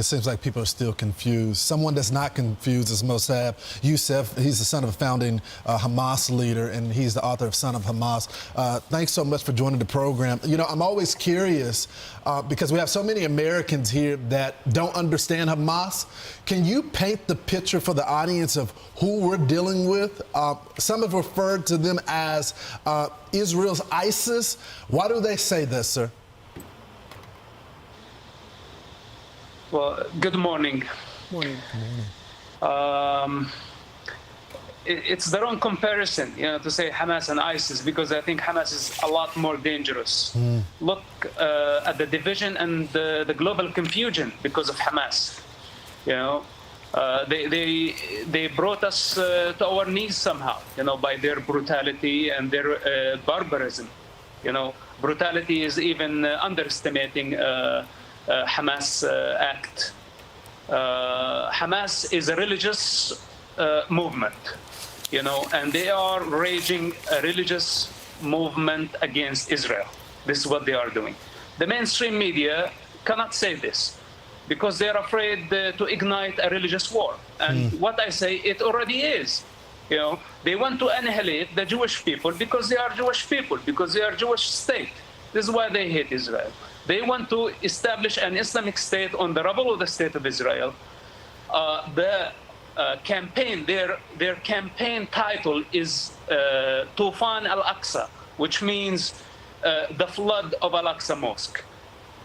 it seems like people are still confused. Someone that's not confused is Mossab Youssef. He's the son of a founding Hamas leader, and he's the author of Son of Hamas. Thanks so much for joining the program. You know, I'm always curious because we have so many Americans here that don't understand Hamas. Can you paint the picture for the audience of who we're dealing with? Some have referred to them as Israel's ISIS. Why do they say this, sir? Well, good morning. Morning. It's the wrong comparison, to say Hamas and ISIS, because I think Hamas is a lot more dangerous. Look at the division and the global confusion because of Hamas. They brought us to our knees somehow, by their brutality and their barbarism. Brutality is even underestimating Hamas act. Hamas is a religious movement, and they are raging a religious movement against Israel. This is what they are doing. The mainstream media cannot say this because they're afraid to ignite a religious war. And what I say, it already is. They want to annihilate the Jewish people because they are Jewish people, because they are Jewish state. This is why they hate Israel. They want to establish an Islamic state on the rubble of the state of Israel. Campaign, their campaign title is Tufan al-Aqsa, which means the flood of Al-Aqsa Mosque.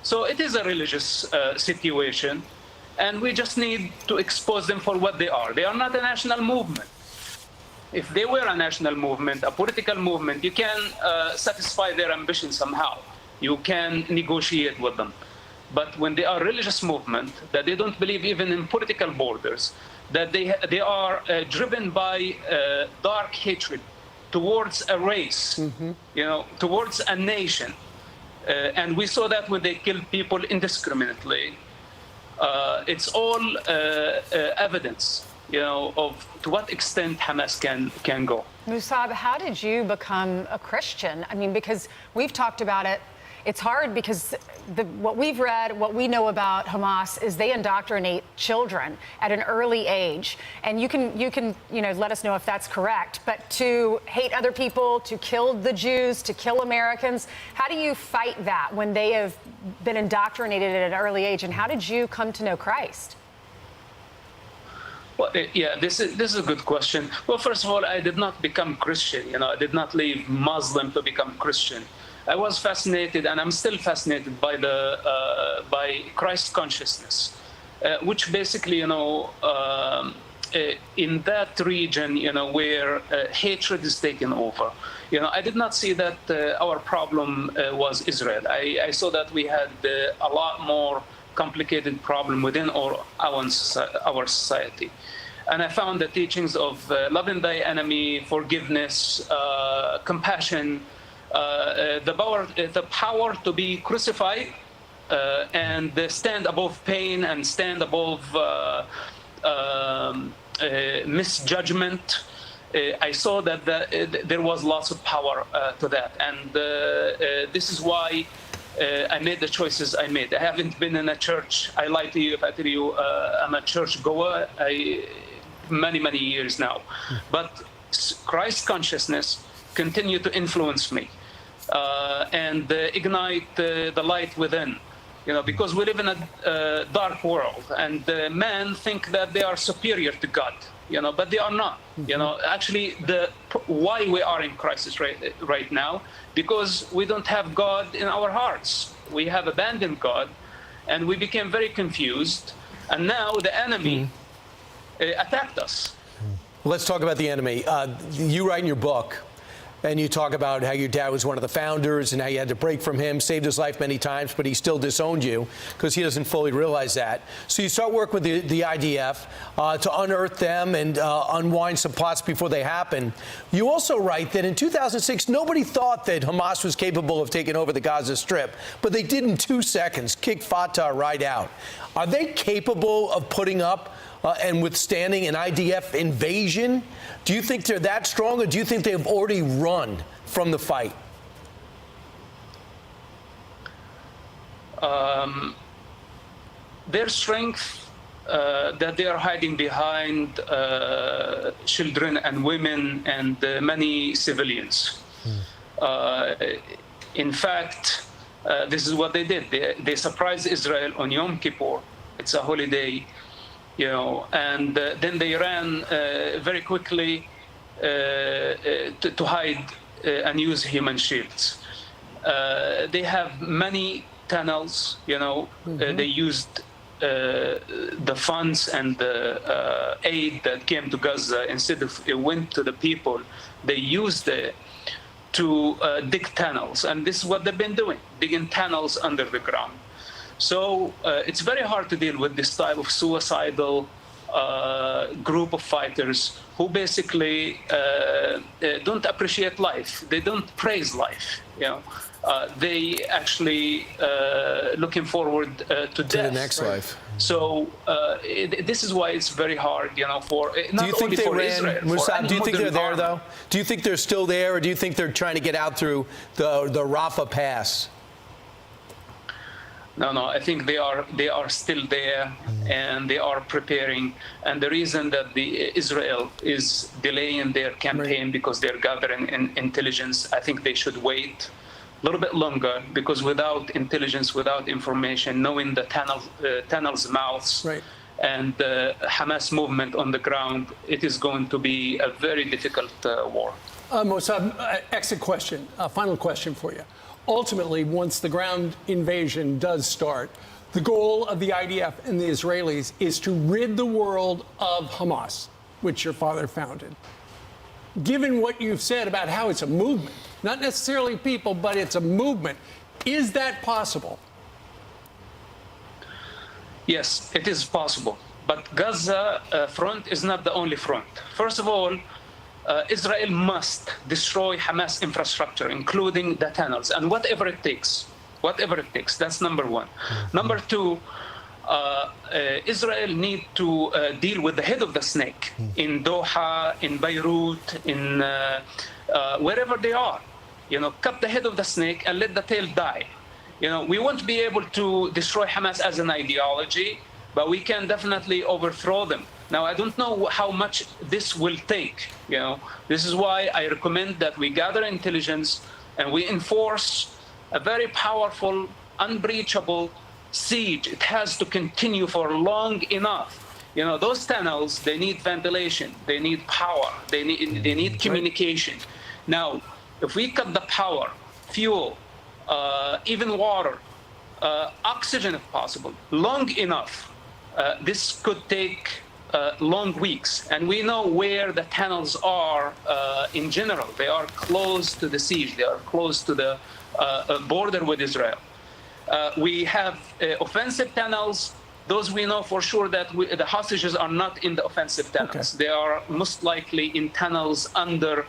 So it is a religious situation, and we just need to expose them for what they are. They are not a national movement. If they were a national movement, a political movement, you can satisfy their ambition somehow. You can negotiate with them. But when they are a religious movement, that they don't believe even in political borders, that they are driven by dark hatred towards a race, towards a nation. And we saw that when they killed people indiscriminately. It's all evidence, of to what extent Hamas can go. Mossab, how did you become a Christian? I mean, because we've talked about it. It's hard because what we've read, what we know about Hamas is they indoctrinate children at an early age. And you can let us know if that's correct. But to hate other people, to kill the Jews, to kill Americans, how do you fight that when they have been indoctrinated at an early age? And how did you come to know Christ? Well, yeah, this is a good question. Well, first of all, I did not become Christian. I did not leave Muslim to become Christian. I was fascinated, and I'm still fascinated by by Christ consciousness, which basically, in that region, where hatred is taken over. I did not see that our problem was Israel. I saw that we had a lot more complicated problem within our society. And I found the teachings of loving thy enemy, forgiveness, compassion, the power to be crucified and stand above pain and stand above misjudgment. I saw that there was lots of power to that. And this is why I made the choices I made. I haven't been in a church. I lie to you if I tell you I'm a church goer. Many years now. But Christ consciousness continue to influence me and ignite the light within. Because we live in a dark world, and men think that they are superior to God. But they are not. Actually, why we are in crisis right now, because we don't have God in our hearts. We have abandoned God, and we became very confused. And now the enemy attacked us. Let's talk about the enemy. You write in your book, and you talk about how your dad was one of the founders and how you had to break from him, saved his life many times, but he still disowned you because he doesn't fully realize that. So you start working with the IDF to unearth them and unwind some plots before they happen. You also write that in 2006, nobody thought that Hamas was capable of taking over the Gaza Strip, but they did in 2 seconds, kick Fatah right out. Are they capable of putting up and withstanding an IDF invasion? Do you think they're that strong, or do you think they've already run from the fight? their strength that they are hiding behind children and women and many civilians. In fact, this is what they did. They surprised Israel on Yom Kippur. It's a holiday, and then they ran very quickly to hide and use human shields. They have many tunnels, they used the funds and the aid that came to Gaza, instead of it went to the people, they used it to dig tunnels. And this is what they've been doing, digging tunnels under the ground. So it's very hard to deal with this type of suicidal group of fighters who basically don't appreciate life. They don't praise life. They actually looking forward to death. The next life. So this is why it's very hard, for not only for Israel. Mossad, do you think they're there, though? Do you think they're still there, or do you think they're trying to get out through the Rafah Pass? No, I think they are still there, and they are preparing. And the reason that Israel is delaying their campaign because they're gathering intelligence, I think they should wait a little bit longer, because without intelligence, without information, knowing the tunnels' mouths, and the Hamas movement on the ground, it is going to be a very difficult war. Mossad, exit question, final question for you. Ultimately, once the ground invasion does start, the goal of the IDF and the Israelis is to rid the world of Hamas, which your father founded. Given what you've said about how it's a movement, not necessarily people, but it's a movement, is that possible? Yes, it is possible. But Gaza front is not the only front. First of all, Israel must destroy Hamas infrastructure, including the tunnels, and whatever it takes. That's number one. Number two, Israel need to deal with the head of the snake in Doha, in Beirut, in wherever they are. Cut the head of the snake and let the tail die. We won't be able to destroy Hamas as an ideology, but we can definitely overthrow them. Now, I don't know how much this will take. This is why I recommend that we gather intelligence and we enforce a very powerful, unbreachable siege. It has to continue for long enough. Those tunnels, they need ventilation, they need power, they need communication. Now, if we cut the power, fuel, even water, oxygen if possible, long enough, this could take long weeks. And we know where the tunnels are in general. They are close to the siege. They are close to the border with Israel. We have offensive tunnels. Those we know for sure that the hostages are not in the offensive tunnels. Okay. They are most likely in tunnels under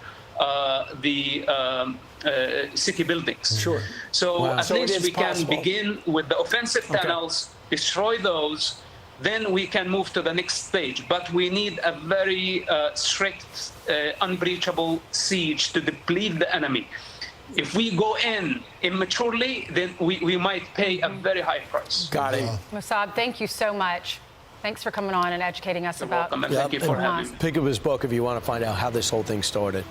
the city buildings. Sure. So at least we can begin with the offensive tunnels, destroy those, then we can move to the next stage. But we need a very strict, unbreachable siege to deplete the enemy. If we go in immaturely, then we might pay a very high price. Got it. Mossad, thank you so much. Thanks for coming on and educating us about. You're welcome, and thank you for having me. Pick up his book if you want to find out how this whole thing started.